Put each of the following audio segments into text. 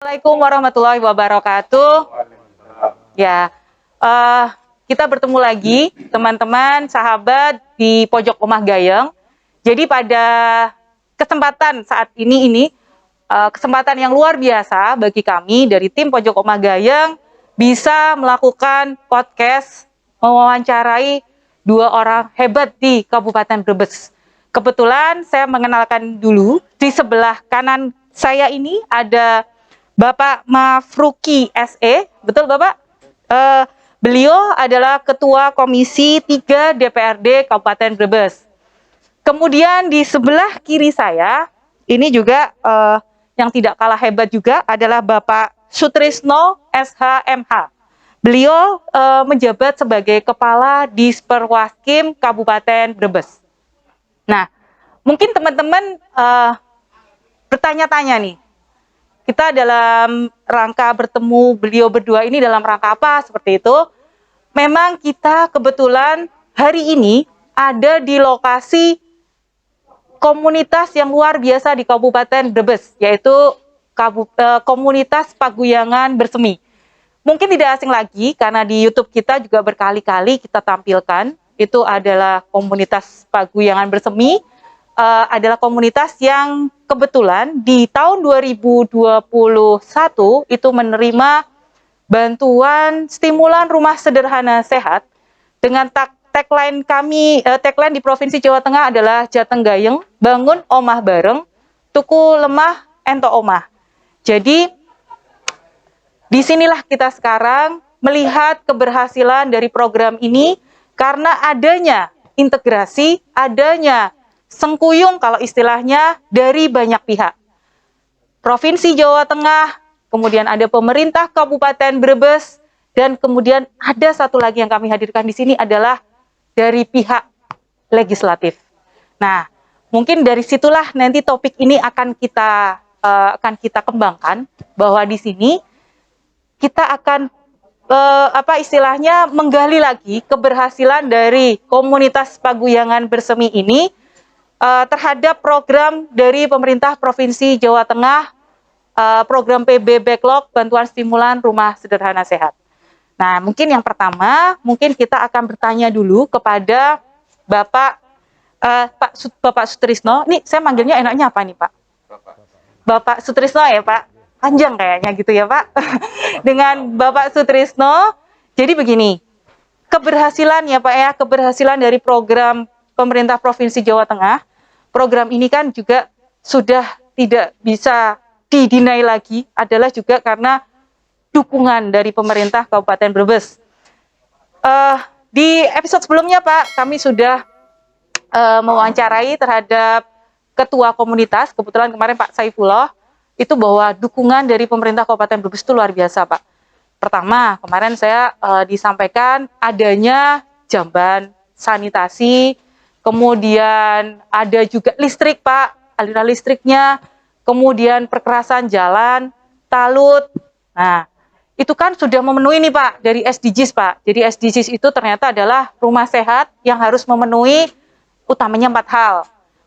Assalamualaikum warahmatullahi wabarakatuh. Ya, kita bertemu lagi teman-teman, sahabat di pojok Omah Gayeng. Jadi pada kesempatan saat ini kesempatan yang luar biasa bagi kami dari tim pojok Omah Gayeng bisa melakukan podcast mewawancarai dua orang hebat di Kabupaten Brebes. Kebetulan saya mengenalkan dulu, di sebelah kanan saya ini ada Bapak Mafruki SE, betul Bapak? Beliau adalah Ketua Komisi 3 DPRD Kabupaten Brebes. Kemudian di sebelah kiri saya, ini juga yang tidak kalah hebat juga adalah Bapak Sutrisno SHMH. Beliau menjabat sebagai Kepala Disperwaskim Kabupaten Brebes. Nah, mungkin teman-teman bertanya-tanya nih, kita dalam rangka bertemu beliau berdua ini dalam rangka apa seperti itu. Memang kita kebetulan hari ini ada di lokasi komunitas yang luar biasa di Kabupaten Brebes, yaitu komunitas Paguyangan Bersemi. Mungkin tidak asing lagi karena di YouTube kita juga berkali-kali kita tampilkan, itu adalah komunitas Paguyangan Bersemi, adalah komunitas yang kebetulan di tahun 2021 itu menerima bantuan stimulan rumah sederhana sehat dengan tagline kami, tagline di Provinsi Jawa Tengah adalah Jateng Gayeng, bangun omah bareng, tuku lemah ento omah. Jadi disinilah kita sekarang melihat keberhasilan dari program ini karena adanya integrasi, adanya sengkuyung kalau istilahnya dari banyak pihak. Provinsi Jawa Tengah, kemudian ada pemerintah Kabupaten Brebes, dan kemudian ada satu lagi yang kami hadirkan di sini adalah dari pihak legislatif. Nah, mungkin dari situlah nanti topik ini akan kita kembangkan, bahwa di sini kita akan menggali lagi keberhasilan dari komunitas Paguyangan Bersemi ini terhadap program dari pemerintah Provinsi Jawa Tengah, program PB Backlog Bantuan Stimulan Rumah Sederhana Sehat. Nah, mungkin yang pertama, mungkin kita akan bertanya dulu kepada Bapak Sutrisno. Nih, saya manggilnya enaknya apa nih, Pak? Bapak Sutrisno ya, Pak? Panjang kayaknya gitu ya, Pak. Dengan Bapak Sutrisno. Jadi begini, keberhasilan ya, Pak ya, keberhasilan dari program pemerintah Provinsi Jawa Tengah. Program ini kan juga sudah tidak bisa didinai lagi, adalah juga karena dukungan dari pemerintah Kabupaten Brebes. Di episode sebelumnya, Pak, kami sudah mewawancarai terhadap ketua komunitas, kebetulan kemarin Pak Saifullah, itu bahwa dukungan dari pemerintah Kabupaten Brebes itu luar biasa, Pak. Pertama, kemarin saya disampaikan adanya jamban sanitasi, kemudian ada juga listrik, Pak, aliran listriknya, kemudian perkerasan jalan, talut. Nah, itu kan sudah memenuhi nih, Pak, dari SDGs, Pak. Jadi SDGs itu ternyata adalah rumah sehat yang harus memenuhi utamanya 4 hal.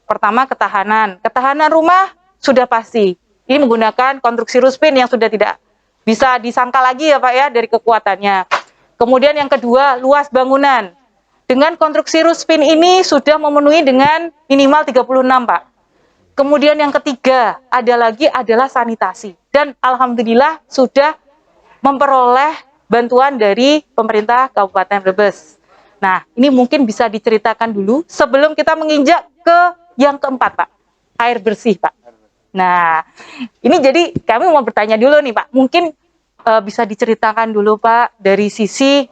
Pertama, ketahanan. Ketahanan rumah sudah pasti. Ini menggunakan konstruksi ruspin yang sudah tidak bisa disangka lagi ya, Pak ya, dari kekuatannya. Kemudian yang kedua, luas bangunan. Dengan konstruksi ruspin ini sudah memenuhi dengan minimal 36, Pak. Kemudian yang ketiga adalah sanitasi. Dan alhamdulillah sudah memperoleh bantuan dari pemerintah Kabupaten Brebes. Nah, ini mungkin bisa diceritakan dulu sebelum kita menginjak ke yang keempat, Pak. Air bersih, Pak. Nah, ini jadi kami mau bertanya dulu nih, Pak. Mungkin bisa diceritakan dulu, Pak, dari sisi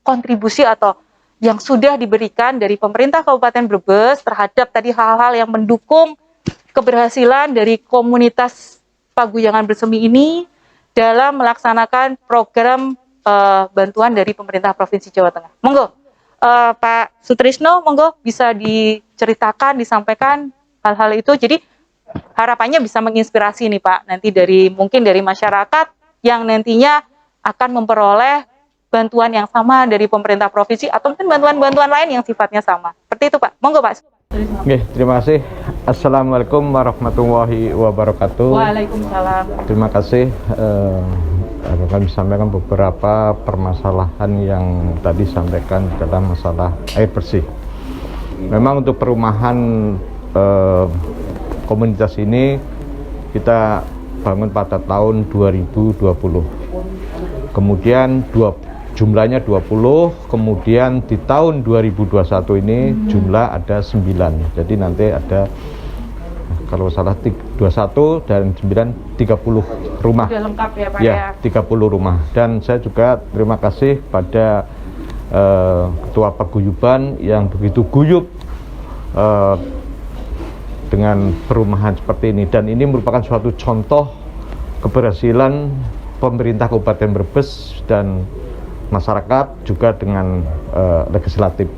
kontribusi atau yang sudah diberikan dari pemerintah Kabupaten Brebes terhadap tadi hal-hal yang mendukung keberhasilan dari komunitas Paguyangan Bersemi ini dalam melaksanakan program bantuan dari pemerintah Provinsi Jawa Tengah. Monggo, Pak Sutrisno, monggo bisa diceritakan, disampaikan hal-hal itu. Jadi harapannya bisa menginspirasi nih, Pak, nanti mungkin dari masyarakat yang nantinya akan memperoleh bantuan yang sama dari pemerintah provinsi atau mungkin bantuan-bantuan lain yang sifatnya sama. Seperti itu, Pak. Monggo, Pak. Oke, terima kasih Assalamualaikum warahmatullahi wabarakatuh. Waalaikumsalam. Terima kasih. Kami sampaikan beberapa permasalahan yang tadi sampaikan dalam masalah air bersih. Memang untuk perumahan komunitas ini kita bangun pada tahun 2020. Kemudian jumlahnya 20, kemudian di tahun 2021 ini jumlah ada 9. Jadi nanti ada kalau salah 21 dan 9 30 rumah. Sudah lengkap ya Pak ya? 30 rumah. Dan saya juga terima kasih pada Ketua Paguyuban yang begitu guyup dengan perumahan seperti ini, dan ini merupakan suatu contoh keberhasilan pemerintah Kabupaten Brebes dan masyarakat juga dengan legislatif.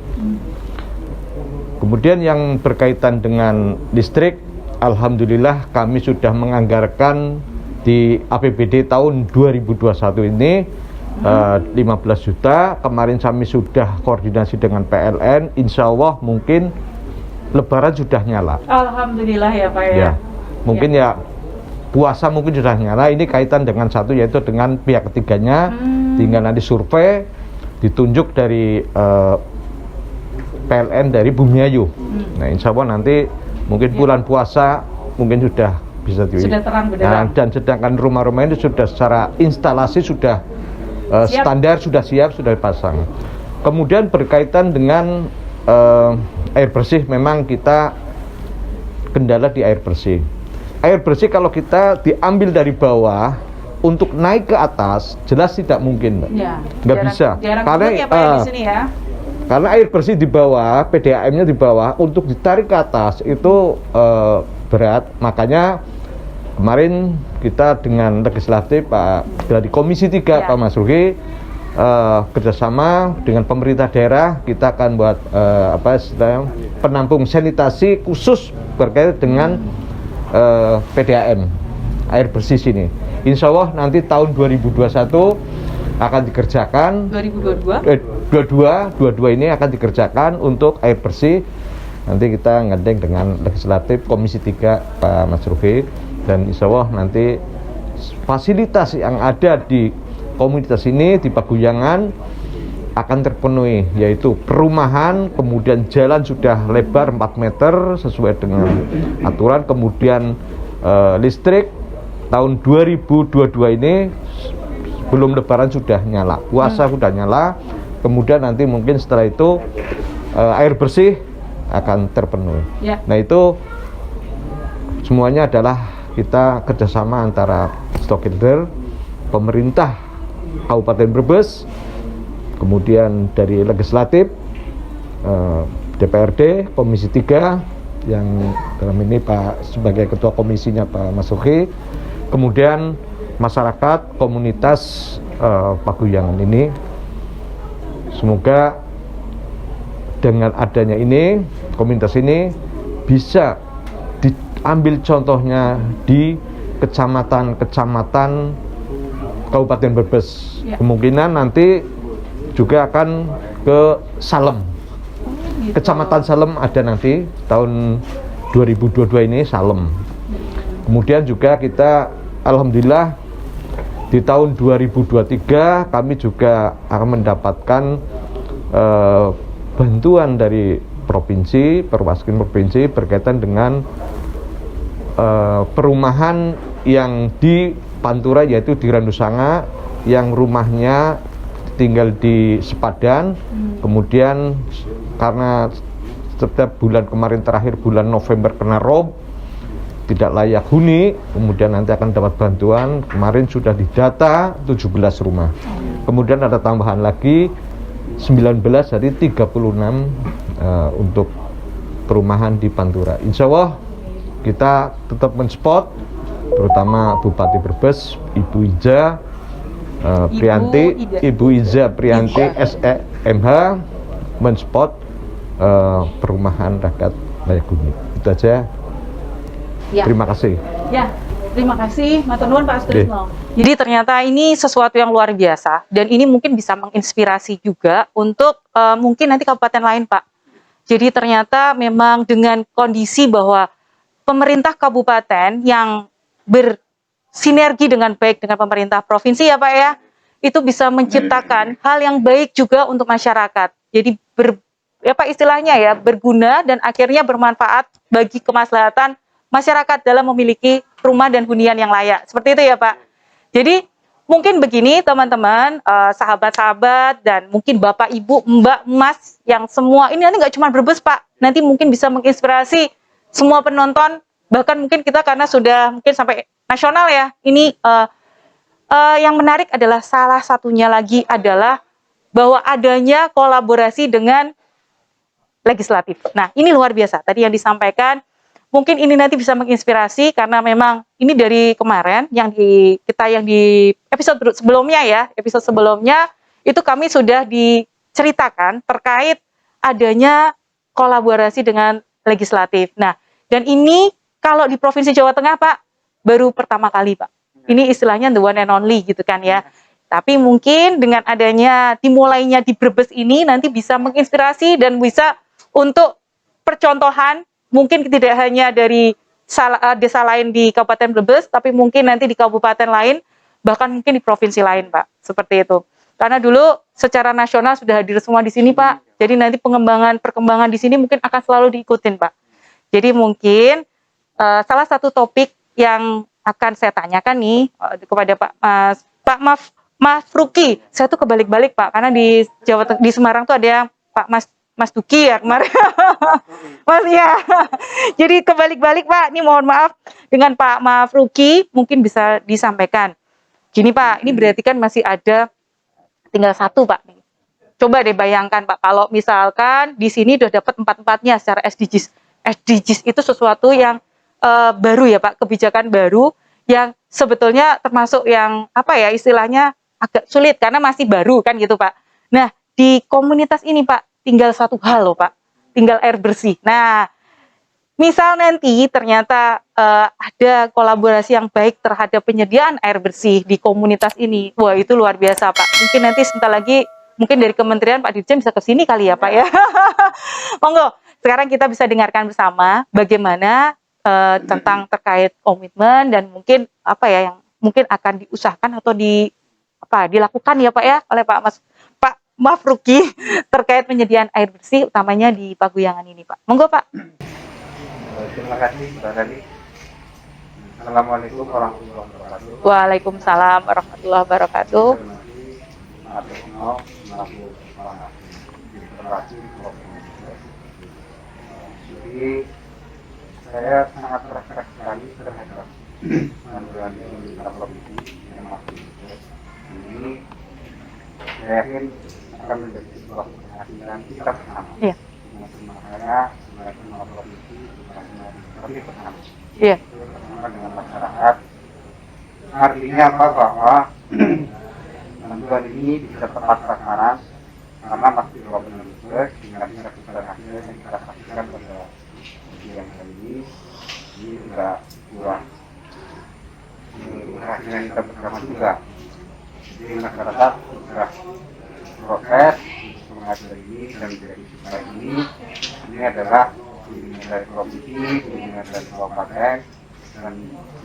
Kemudian yang berkaitan dengan listrik, alhamdulillah kami sudah menganggarkan di APBD tahun 2021 ini 15 juta. Kemarin kami sudah koordinasi dengan PLN, insya Allah mungkin Lebaran sudah nyala. Alhamdulillah ya Pak ya. Ya, mungkin ya puasa mungkin sudah nyala. Ini kaitan dengan satu, yaitu dengan pihak ketiganya. Tinggal nanti survei ditunjuk dari PLN dari Bumiayu. Nah, insya Allah nanti mungkin bulan puasa mungkin sudah bisa sudah terang benderang. Dan sedangkan rumah-rumah ini sudah secara instalasi sudah standar, sudah siap, sudah dipasang. Kemudian berkaitan dengan air bersih, memang kita kendala di air bersih. Air bersih kalau kita diambil dari bawah untuk naik ke atas jelas tidak mungkin, Mbak. Ya, nggak bisa. Karena ya, Pak, di sini ya. Karena air bersih di bawah, PDAM-nya di bawah, untuk ditarik ke atas itu berat. Makanya kemarin kita dengan legislatif dari Komisi 3 Pak Masruhi kerjasama dengan pemerintah daerah, kita akan buat penampung sanitasi khusus berkaitan dengan PDAM air bersih sini. Insya Allah nanti tahun 2021 akan dikerjakan. 2022 ini akan dikerjakan untuk air bersih. Nanti kita ngedeng dengan legislatif Komisi 3 Pak Masruhi, dan insya Allah nanti fasilitas yang ada di komunitas ini di Paguyangan akan terpenuhi, yaitu perumahan, kemudian jalan sudah lebar 4 meter sesuai dengan aturan, kemudian listrik tahun 2022 ini belum Lebaran sudah nyala, puasa sudah nyala, kemudian nanti mungkin setelah itu air bersih akan terpenuhi. Nah, itu semuanya adalah kita kerjasama antara stockholder, pemerintah Kabupaten Brebes, kemudian dari legislatif, DPRD, Komisi 3 yang dalam ini Pak sebagai ketua komisinya Pak Masruhi, kemudian masyarakat komunitas Paguyangan ini. Semoga dengan adanya ini, komunitas ini bisa diambil contohnya di kecamatan-kecamatan Kabupaten Brebes. Kemungkinan nanti juga akan ke Salem. Kecamatan Salem ada nanti tahun 2022 ini Salem. Kemudian juga kita alhamdulillah di tahun 2023 kami juga akan mendapatkan bantuan dari provinsi, perwakilan provinsi berkaitan dengan perumahan yang di Pantura, yaitu di Randusanga, yang rumahnya tinggal di Sepadan. Kemudian karena setiap bulan kemarin terakhir bulan November kena rob, tidak layak huni, kemudian nanti akan dapat bantuan. Kemarin sudah didata 17 rumah, kemudian ada tambahan lagi 19, jadi 36 untuk perumahan di Pantura. Insya Allah kita tetap mensupport, terutama Bupati Brebes, Ibu Iza Priyanti SEMH, mensupport perumahan rakyat layak huni. Itu aja. Terima kasih. Terima kasih, matur nuwun Pak Sutrisno. Jadi ternyata ini sesuatu yang luar biasa, dan ini mungkin bisa menginspirasi juga untuk mungkin nanti kabupaten lain, Pak. Jadi ternyata memang dengan kondisi bahwa pemerintah kabupaten yang bersinergi dengan baik dengan pemerintah provinsi ya Pak ya, itu bisa menciptakan hal yang baik juga untuk masyarakat. Jadi apa istilahnya ya, berguna dan akhirnya bermanfaat bagi kemaslahatan masyarakat dalam memiliki rumah dan hunian yang layak. Seperti itu ya Pak. Jadi mungkin begini teman-teman, sahabat-sahabat dan mungkin Bapak, Ibu, Mbak, Mas yang semua ini nanti nggak cuma Brebes Pak, nanti mungkin bisa menginspirasi semua penonton, bahkan mungkin kita karena sudah mungkin sampai nasional ya. Ini yang menarik adalah salah satunya lagi adalah bahwa adanya kolaborasi dengan legislatif. Nah, ini luar biasa. Tadi yang disampaikan, mungkin ini nanti bisa menginspirasi karena memang ini dari kemarin yang di episode sebelumnya ya, episode sebelumnya itu kami sudah diceritakan terkait adanya kolaborasi dengan legislatif. Nah, dan ini kalau di Provinsi Jawa Tengah, Pak, baru pertama kali, Pak. Ini istilahnya the one and only gitu kan ya. Tapi mungkin dengan adanya dimulainya di Brebes ini nanti bisa menginspirasi dan bisa untuk percontohan, mungkin tidak hanya dari desa lain di Kabupaten Brebes, tapi mungkin nanti di kabupaten lain, bahkan mungkin di provinsi lain, Pak. Seperti itu. Karena dulu secara nasional sudah hadir semua di sini, Pak. Jadi nanti perkembangan di sini mungkin akan selalu diikutin, Pak. Jadi mungkin salah satu topik yang akan saya tanyakan nih kepada Mas Ruki. Saya tuh kebalik-balik Pak, karena di Semarang tuh ada Pak Mas Duki ya kemarin. Mas ya. Jadi kebalik-balik Pak. Ini mohon maaf dengan Mas Ruki mungkin bisa disampaikan. Gini Pak, ini berarti kan masih ada tinggal satu Pak. Coba deh bayangkan Pak, kalau misalkan di sini udah dapat empat-empatnya secara SDGs. SDGs itu sesuatu yang baru ya Pak, kebijakan baru yang sebetulnya termasuk yang apa ya istilahnya agak sulit karena masih baru kan gitu Pak. Nah di komunitas ini Pak tinggal satu hal loh Pak, tinggal air bersih. Nah misal nanti ternyata ada kolaborasi yang baik terhadap penyediaan air bersih di komunitas ini, wah itu luar biasa Pak. Mungkin nanti sebentar lagi mungkin dari kementerian Pak Dirjen bisa ke sini kali ya Pak ya. Monggo, sekarang kita bisa dengarkan bersama bagaimana tentang terkait komitmen dan mungkin apa ya yang mungkin akan diusahakan atau dilakukan ya Pak ya oleh Pak Ruki terkait penyediaan air bersih utamanya di Paguyangan ini Pak. Monggo Pak. Terima kasih Mbak Dani. Assalamualaikum warahmatullahi wabarakatuh. Waalaikumsalam warahmatullahi wabarakatuh. Jadi saya sangat terkesan sekali terhadap penampilan pemerintah provinsi yang masih ini. Saya yakin akan menjadi sebuah keberhasilan kita bersama. Iya. Terima saya sebagai pemerintah provinsi tapi bersama. Iya. Bersama dengan masyarakat. Artinya apa bahwa penentuan ini bisa tepat sasaran karena masih problem juga dengan besar hasil yang kita saksikan pada yang hari ini juga kurang hasil yang kita bersama juga. Jadi masyarakat sudah proses untuk mengajar ini dan menjadi supaya ini adalah bimbingan dari provinsi, bimbingan dari kabupaten dan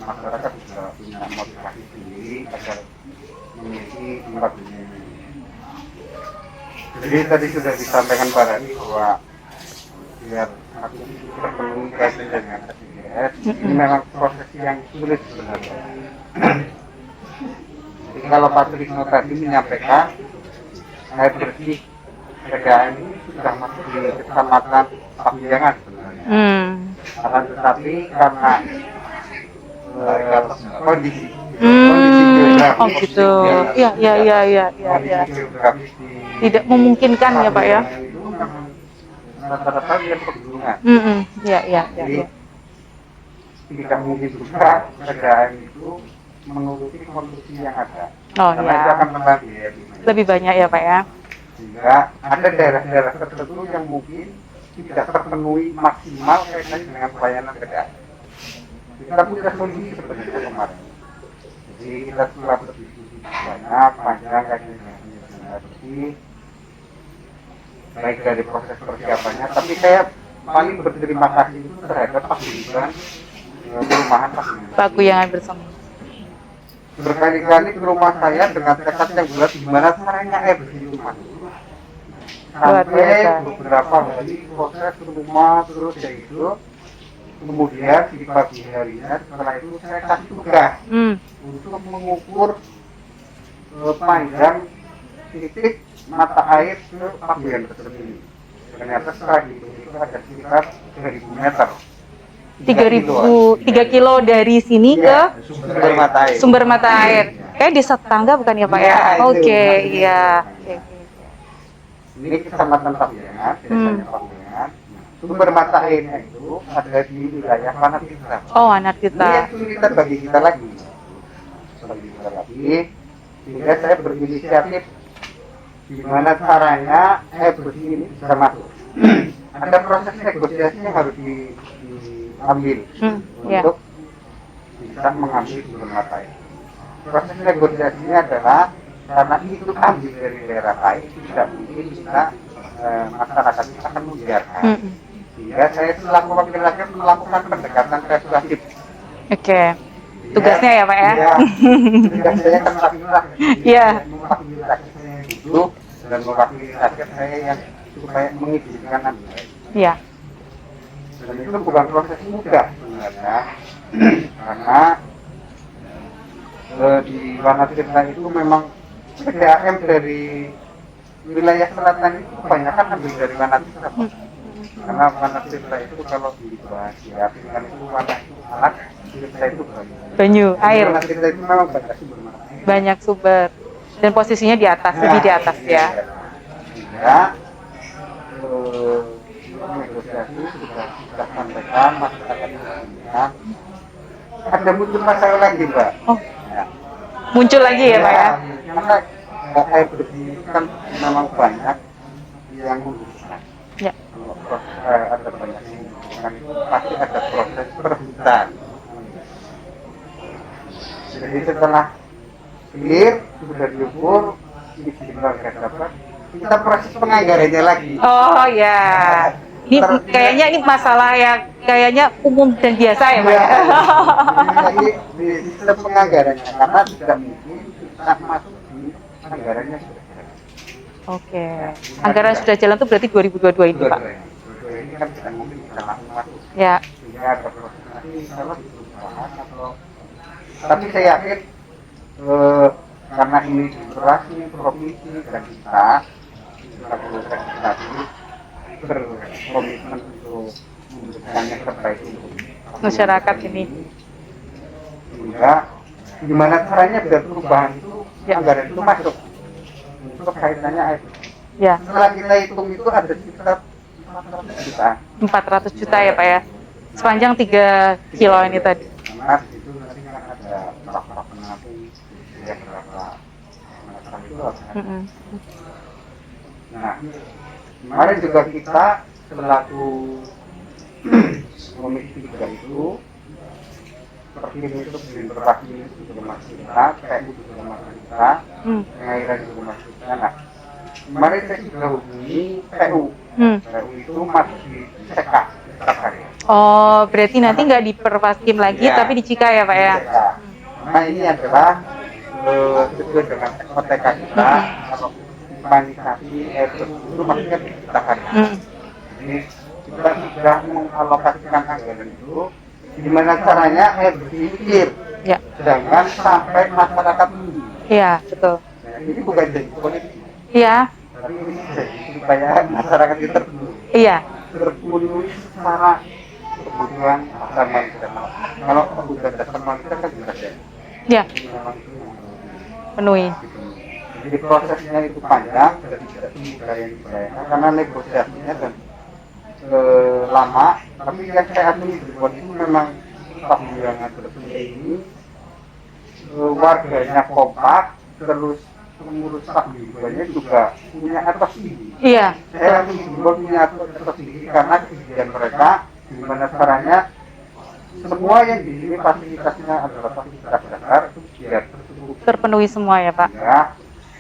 masyarakat juga punya motivasi sendiri agar memiliki tempat ini. Jadi tadi sudah disampaikan Pak Rani bahwa biar aku terpenuhi kaitan dengan SDGs, ini memang proses yang sulit sebenarnya. Jadi kalau Pak Trisno tadi menyampaikan air bersih PDAM ini sudah masuk di kecamatan Paguyangan sebenarnya. Akan tetapi karena kondisi geografis, Oh gitu. Iya. geografis Tidak memungkinkan ya Pak ya. itu memang rata-rata dia pegunungan. Iya. Jadi tidak mungkin juga PDAM itu mengurusi konstruksi yang ada. Oh Karena itu ya. akan menambah biaya Lebih banyak ya Pak ya. sehingga ada daerah-daerah tertentu yang mungkin tidak terpenuhi maksimal kaitannya dengan pelayanan PDAM. Kita punya solusi sebenarnya kemarin. Jadi kita setelah berdiskusi banyak, panjang kaitannya dengan penyelesaian air bersih, baik dari proses persiapannya, tapi saya paling berterima kasih itu terhadap Pak Dirjen perumahan Pak. Paguyangan bersama. Berkali-kali ke rumah saya dengan tekad yang bulat gimana caranya air bersih itu masuk. Luar Sampai biasa. beberapa hari proses ke rumah terus kayak gitu. Kemudian di pagi harinya setelah itu saya kasih tugas untuk mengukur panjang titik mata air ke Paguyan tersebut ini. Ternyata setelah dihitung itu ada sekitar 3.000 meter. 3 kilo dari sini ke Iya, sumber mata air. sumber mata air. Kayak desa tetangga bukan ya Pak ya? Iya, itu. Oke, iya. Oke, oke. Ini kecamatan Paguyangan, desanya Paguyangan. Sumber mata airnya itu ada di wilayah mana kita. Oh, anak Ini kita. yang kesulitan bagi kita lagi. Sehingga saya berinisiatif gimana caranya air bersih ini bisa masuk. Ada proses negosiasi yang harus diambil Ya. untuk bisa mengambil sumber mata air. Proses negosiasinya adalah karena itu ambil dari daerah lain tidak mungkin kita masyarakat kita akan membiarkan. Sehingga saya selaku wakil rakyat melakukan pendekatan persuasif. Oke. Tugasnya ya Pak ya? Iya. Tugas saya kan wakil rakyat. Iya. Mewakili rakyat saya yang hidup dan mewakili rakyat saya yang supaya mengizinkan nanti. Iya. Dan itu bukan proses mudah sebenarnya, karena di Wanatirta itu memang PDAM dari wilayah selatan itu kebanyakan ambil dari Wanatirta. Karena Wanatirta itu kalau dibahas ya, kan itu warna itu alat, Tirta itu banyak. Banyu, air. Wanatirta itu memang banyak sumber mata air. Banyak sumber. Dan posisinya di atas, lebih di atas ya. Sehingga negosiasi sudah kita sampaikan masyarakat menginginkan. Ada muncul masalah lagi Mbak. Oh, Ya. muncul lagi ya Pak ya? Karena air bersih itu kan memang banyak yang membutuhkan. Ya. Kalau ada banyak yang membutuhkan itu pasti ada proses perebutan. Jadi setelah clear, sudah diukur, izin warga dapat, kita proses penganggarannya lagi. Oh ya. Ini kayaknya ini masalah yang kayaknya umum dan biasa ya Pak ya? Jadi di sistem penganggarannya karena tidak mungkin kita masuk di anggarannya sudah jalan. Oke. Anggaran sudah jalan tuh berarti 2022 ini Pak? Ini kan tidak mungkin kita langsung masuk. Ya. Sehingga ada proses nanti kalau di perusahaan atau tapi saya yakin karena ini operasi provinsi dan kita legislatif berkomitmen untuk memberikan yang terbaik untuk Masyarakat ini. sehingga gimana caranya biar perubahan itu Ya. anggaran itu masuk untuk kaitannya air. Ya. Setelah kita hitung itu ada sekitar 400 juta. 400 juta ya Pak ya? Sepanjang 3 kilo ini tadi. Karena di situ nanti kan ada berapa penampung, ya berapa meter itu harusnya. Nah, kemarin juga kita selaku komisi 3 itu seperti itu berinteraksi di rumah kita, PU di rumah kita, pengairan di rumah kita. Nah, kemarin saya sudah hubungi PU. PU itu masih di CK setiap hari. Oh, berarti nanti nggak di Perpaskim lagi, Ya, tapi di Cika ya Pak ya? Nah, ini adalah sesuai dengan OTK kita, kalau humanisasi air itu maksudnya kita hari. Jadi kita sudah mengalokasikan anggaran itu, gimana caranya air bersih ini clear, Ya. jangan sampai masyarakat ini. Iya, betul. Nah, ini bukan jadi politik, Iya, tapi ini jadi supaya masyarakat itu terpenuhi secara kebutuhan dasar manusia. Kalau kebutuhan dasar manusia kan jelas ya. ya, Memang itu penuhi. gitu. Jadi prosesnya itu panjang, jadi tidak semudah yang dibayangkan karena negosiasinya dan lama. Tapi yang saya akui di Cirebon itu memang Paguyangan bersih ini warganya kompak, terus pengurus Paguyangannya juga punya atas tinggi. Iya, Saya akui Cirebon punya atas tinggi karena kejadian mereka gimana caranya semua yang di sini fasilitasnya adalah fasilitas dasar itu biar tercukupi. terpenuhi semua ya Pak. Ya,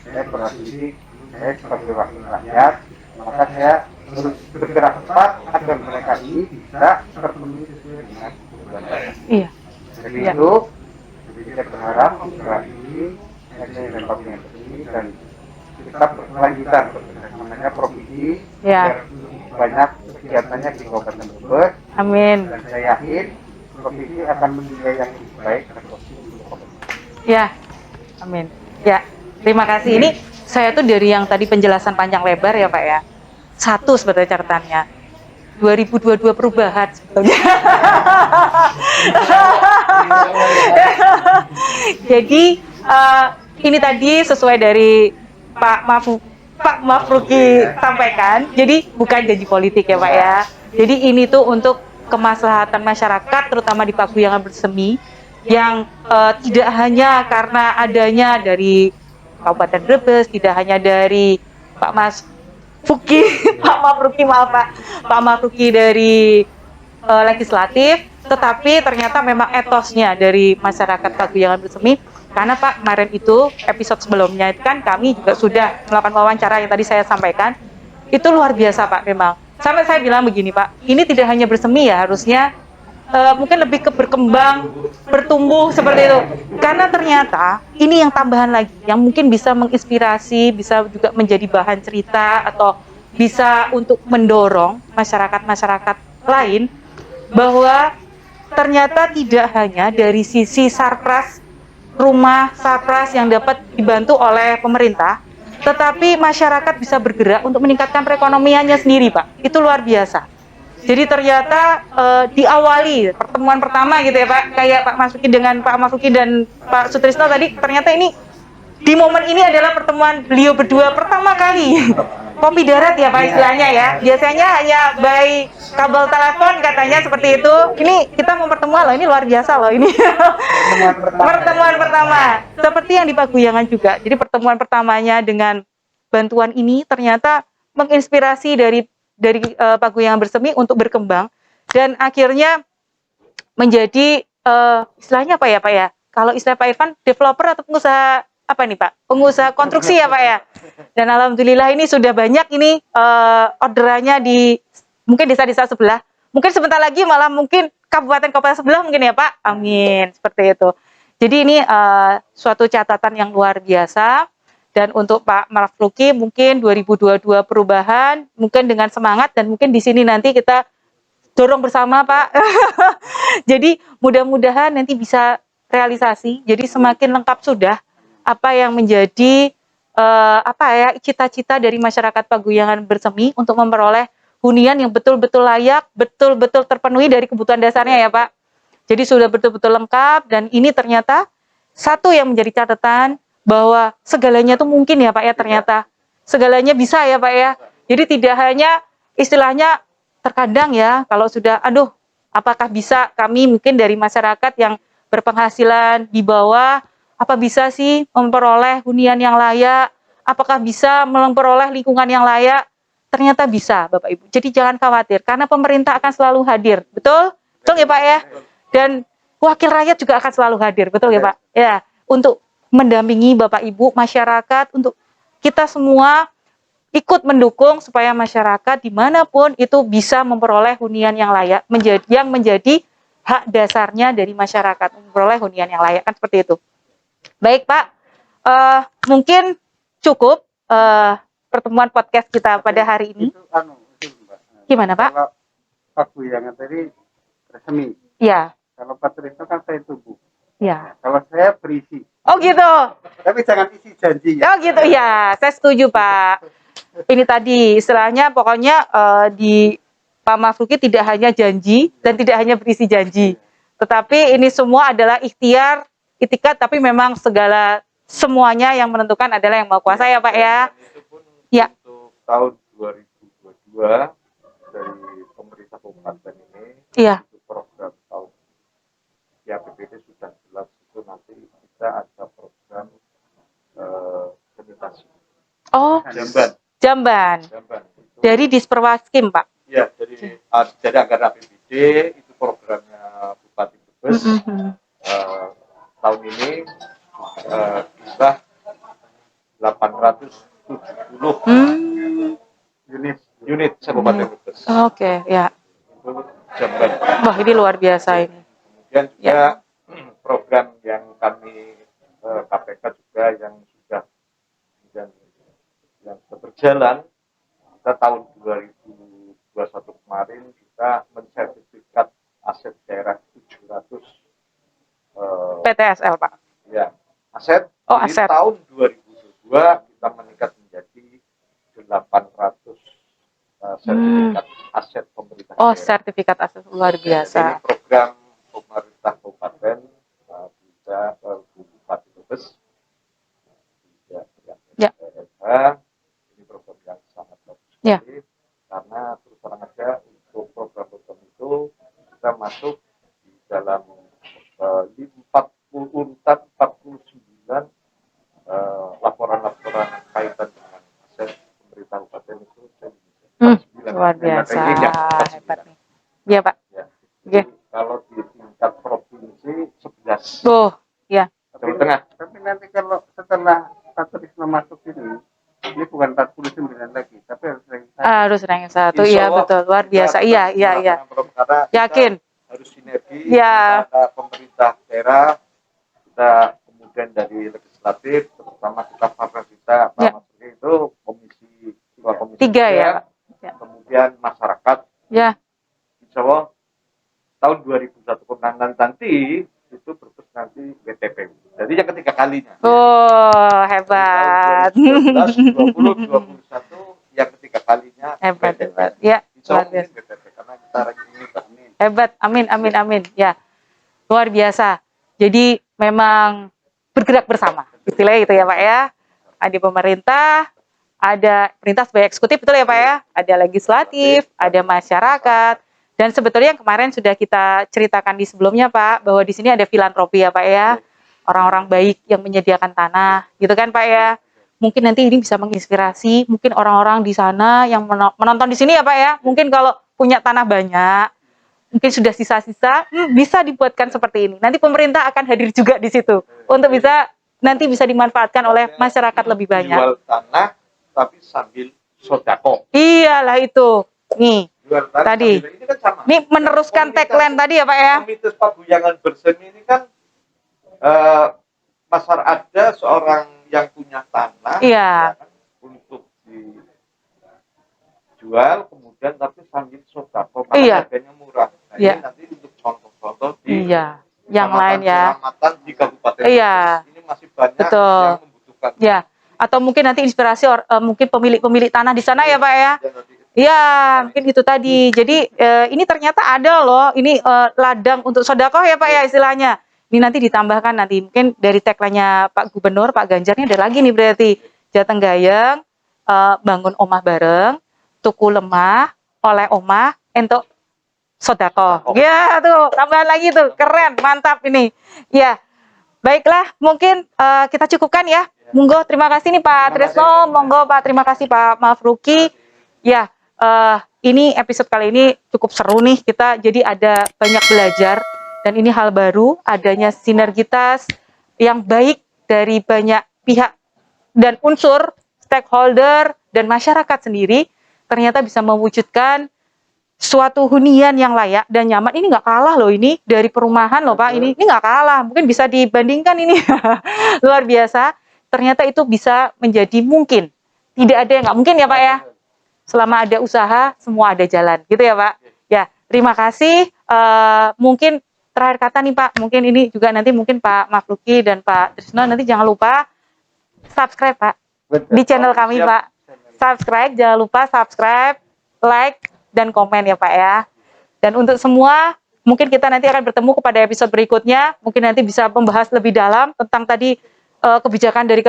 saya berasumsi saya sebagai wakil rakyat, maka saya harus bergerak cepat agar mereka ini bisa terpenuhi sesuai dengan kebutuhan. Iya. Jadi Ya. itu, jadi kita berharap setelah ini hasil dan pembinaan ini dan kita berkelanjutan namanya provinsi Ya. biar lebih banyak kegiatannya di Kabupaten Brebes Amin. dan saya yakin provinsi akan menilai yang lebih baik dari provinsi untuk Kabupaten. Ya. Amin. Ya. Terima kasih. Ini saya tuh dari yang tadi penjelasan panjang lebar ya Pak ya. Satu sebetulnya catatannya. 2022 perubahan sebetulnya. Jadi ini tadi sesuai dari Pak Mafruki sampaikan. Jadi bukan janji politik ya Pak ya. Jadi ini tuh untuk kemaslahatan masyarakat, terutama di Paguyangan Bersemi, yang tidak hanya karena adanya dari Kabupaten Brebes, tidak hanya dari Pak Mas Fuki, Pak Mafruki, maaf Pak Mafruki dari legislatif, tetapi ternyata memang etosnya dari masyarakat Paguyangan Bersemi. Karena Pak, kemarin itu episode sebelumnya itu kan kami juga sudah melakukan wawancara yang tadi saya sampaikan. Itu luar biasa Pak memang. Sampai saya bilang begini Pak, ini tidak hanya bersemi ya, harusnya mungkin lebih ke berkembang, bertumbuh seperti itu. Karena ternyata ini yang tambahan lagi, yang mungkin bisa menginspirasi, bisa juga menjadi bahan cerita atau bisa untuk mendorong masyarakat-masyarakat lain bahwa ternyata tidak hanya dari sisi sarpras, rumah sarpras yang dapat dibantu oleh pemerintah, tetapi masyarakat bisa bergerak untuk meningkatkan perekonomiannya sendiri Pak. Itu luar biasa. Jadi ternyata diawali pertemuan pertama gitu ya Pak, kayak Pak Masuki dengan Pak Masuki dan Pak Sutrisno tadi, ternyata ini di momen ini adalah pertemuan beliau berdua pertama kali. Kopi darat ya Pak istilahnya ya. Biasanya hanya by kabel telepon katanya seperti itu. Ini kita mau pertemuan loh, ini luar biasa loh ini. Pertemuan pertama. Seperti yang di Paguyangan juga. Jadi pertemuan pertamanya dengan bantuan ini ternyata menginspirasi dari Paguyangan Bersemi untuk berkembang dan akhirnya menjadi istilahnya apa ya Pak ya? Kalau istilah Pak Irfan, developer atau pengusaha apa nih Pak? Pengusaha konstruksi ya Pak ya? Dan alhamdulillah ini sudah banyak ini orderannya di mungkin desa-desa sebelah. Mungkin sebentar lagi malah mungkin kabupaten-kabupaten sebelah mungkin ya Pak. Amin, seperti itu. Jadi ini suatu catatan yang luar biasa. Dan untuk Pak Mafruki mungkin 2022 perubahan, mungkin dengan semangat dan mungkin di sini nanti kita dorong bersama Pak. Jadi mudah-mudahan nanti bisa realisasi. Jadi semakin lengkap sudah apa yang menjadi cita-cita dari masyarakat Paguyangan Bersemi untuk memperoleh hunian yang betul-betul layak, betul-betul terpenuhi dari kebutuhan dasarnya ya Pak. Jadi sudah betul-betul lengkap dan ini ternyata satu yang menjadi catatan bahwa segalanya itu mungkin ya Pak ya, ternyata segalanya bisa ya Pak ya. Jadi tidak hanya istilahnya terkadang ya kalau sudah aduh apakah bisa kami mungkin dari masyarakat yang berpenghasilan di bawah apa bisa sih memperoleh hunian yang layak, apakah bisa memperoleh lingkungan yang layak? Ternyata bisa Bapak Ibu. Jadi jangan khawatir karena pemerintah akan selalu hadir. Betul? Betul ya Pak ya? Dan wakil rakyat juga akan selalu hadir. Betul ya Pak? Ya, untuk mendampingi Bapak Ibu, masyarakat, untuk kita semua ikut mendukung supaya masyarakat dimanapun itu bisa memperoleh hunian yang layak, yang menjadi hak dasarnya dari masyarakat, memperoleh hunian yang layak, kan seperti itu. Baik Pak, mungkin cukup pertemuan podcast kita pada hari ini. Gimana Pak? Kalau Paguyangan tadi resmi. Ya. Kalau Patrisno kan saya tubuh. Ya. Kalau saya berisi. Oh gitu. Tapi jangan isi janji ya. Oh gitu ya, saya setuju Pak. Ini tadi istilahnya pokoknya di Pak Mafruki tidak hanya janji dan tidak hanya berisi janji, tetapi ini semua adalah ikhtiar, itikat, tapi memang semuanya yang menentukan adalah yang Maha Kuasa ya Pak ya. Ya. Untuk tahun 2022 dari pemerintah kabupaten ini, Iya. untuk program tahun di APBD sudah jelas itu nanti kita ada program sanitasi. Oh. Jamban. Dari Disperwaskim Pak. Ya, jadi anggaran APBD itu programnya Bupati Brebes. Tahun ini kita 870 unit Kabupaten Brebes. Oke, ya. Itu Jamban. Wah, ini luar biasa ini. Kemudian juga program yang kami KPK juga yang sudah berjalan, kita tahun 2021 kemarin kita mensertifikat aset daerah 700 PTSL Pak. ya aset. Oh, Di aset. tahun 2022 kita meningkat menjadi 800 sertifikat aset pemerintah Oh, daerah. sertifikat aset luar Jadi biasa. ini program pemerintah kabupaten bisa Bupati Brebes Ya. ini program yang sangat bagus Ya. sekali karena terus terang aja untuk program-program itu kita masuk di dalam 49 laporan-laporan kaitan dengan aset pemerintah kabupaten itu Luar biasa, hebat nih. Iya Pak. Ya. Oke. Kalau di tingkat provinsi 11. Oh, ya. Jawa Tengah. Tapi nanti kalau setelah Pak Trisno masuk ini bukan 49 lagi, tapi harus ranking 1. Harus ranking 1, iya Insya Allah betul, luar biasa. kita Iya. karena kita Yakin. harus sinergi Ya. antara pemerintah daerah, kita kemudian dari legislatif, terutama kita partner kita, Pak Ya. Mas itu komisi 3 3, ya, Pak. Ya. kemudian masyarakat. Ya. Insya Allah tahun 2001 nanti itu Brebes nanti WTP. Jadi yang ketiga kalinya. Oh, hebat. Tahun 2019, 20, 21 yang ketiga kalinya. Hebat, WTP. hebat. Ya, Insya luar Allah biasa. WTP karena kita ranking ini Pak. Hebat, amin. Ya, luar biasa. Jadi memang bergerak bersama, istilahnya itu ya Pak ya. Ada pemerintah, ada perintah sebagai eksekutif, betul ya Pak ya. Ada legislatif, ada masyarakat. Dan sebetulnya yang kemarin sudah kita ceritakan di sebelumnya Pak, bahwa di sini ada filantropi ya Pak ya. Orang-orang baik yang menyediakan tanah, gitu kan Pak ya. Mungkin nanti ini bisa menginspirasi, mungkin orang-orang di sana yang menonton di sini ya Pak ya. Mungkin kalau punya tanah banyak, mungkin sudah sisa-sisa, bisa dibuatkan seperti ini. Nanti pemerintah akan hadir juga di situ untuk nanti bisa dimanfaatkan oleh masyarakat lebih banyak. Jual tanah tapi sambil sodako. Iyalah itu. Nih, Jual tanah tadi. sambil, ini kan sama. Ini meneruskan tagline tadi ya Pak ya. Komunitas Paguyangan Berseni ini kan masyarakat, ada seorang yang punya tanah Iya. ya kan, untuk dijual kemudian tapi sambil sodako, maka Iya. harganya murah. Nah, Iya. ini nanti untuk contoh-contoh di Iya. Yang lain ya. kecamatan di Kabupaten Iya. Brebes. Ini masih banyak Betul. yang membutuhkan. Ya. Atau mungkin nanti inspirasi mungkin pemilik-pemilik tanah di sana ya Pak ya. Dan nanti Iya, mungkin itu tadi. Jadi ini ternyata ada loh, ini ladang untuk sodakoh ya Pak ya istilahnya. Ini nanti ditambahkan nanti mungkin dari tagline-nya Pak Gubernur, Pak Ganjar ini ada lagi nih berarti. Jateng Gayeng, bangun omah bareng, tuku lemah, oleh omah, entuk sodakoh. Ya tuh, tambahan lagi tuh, keren, mantap ini. Ya, baiklah, mungkin kita cukupkan ya. Monggo, terima kasih nih Pak Trisno, monggo Pak, terima kasih Pak Mafruki. Ya, ini episode kali ini cukup seru nih, kita jadi ada banyak belajar, dan ini hal baru, adanya sinergitas yang baik dari banyak pihak dan unsur, stakeholder, dan masyarakat sendiri, ternyata bisa mewujudkan suatu hunian yang layak dan nyaman. Ini nggak kalah loh ini, dari perumahan loh Pak, ini nggak kalah, mungkin bisa dibandingkan ini, luar biasa, ternyata itu bisa menjadi mungkin, tidak ada yang nggak mungkin ya Pak ya. Selama ada usaha, semua ada jalan, gitu ya Pak. Ya, terima kasih. Mungkin terakhir kata nih Pak, mungkin ini juga nanti mungkin Pak Mafruki dan Pak Trisno nanti jangan lupa subscribe Pak di channel kami Pak. Subscribe, jangan lupa subscribe, like, dan komen ya Pak ya. Dan untuk semua, mungkin kita nanti akan bertemu kepada episode berikutnya. Mungkin nanti bisa membahas lebih dalam tentang tadi kebijakan dari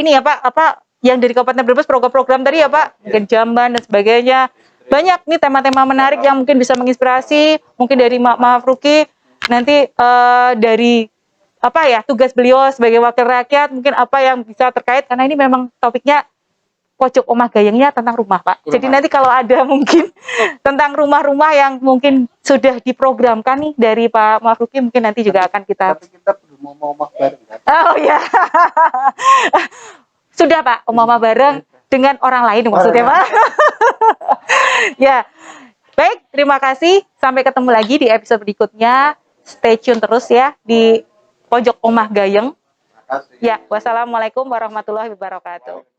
ini ya Pak, yang dari Kabupaten Brebes, program-program tadi ya Pak, mungkin jamban dan sebagainya. Banyak nih tema-tema menarik yang mungkin bisa menginspirasi, mungkin dari Mafruki, nanti dari tugas beliau sebagai wakil rakyat, mungkin apa yang bisa terkait, karena ini memang topiknya pojok omah gayengnya tentang rumah Pak. Jadi nanti kalau ada mungkin tentang rumah-rumah yang mungkin sudah diprogramkan nih dari Pak Mafruki, mungkin nanti juga akan kita. Tapi kita belum mau omah bareng kan? Oh ya. Sudah Pak, omah bareng dengan orang lain maksudnya Pak. Ya, baik, terima kasih. Sampai ketemu lagi di episode berikutnya. stay tune terus ya di Pojok Omah Gayeng. Terima kasih. Ya, wassalamualaikum warahmatullahi wabarakatuh.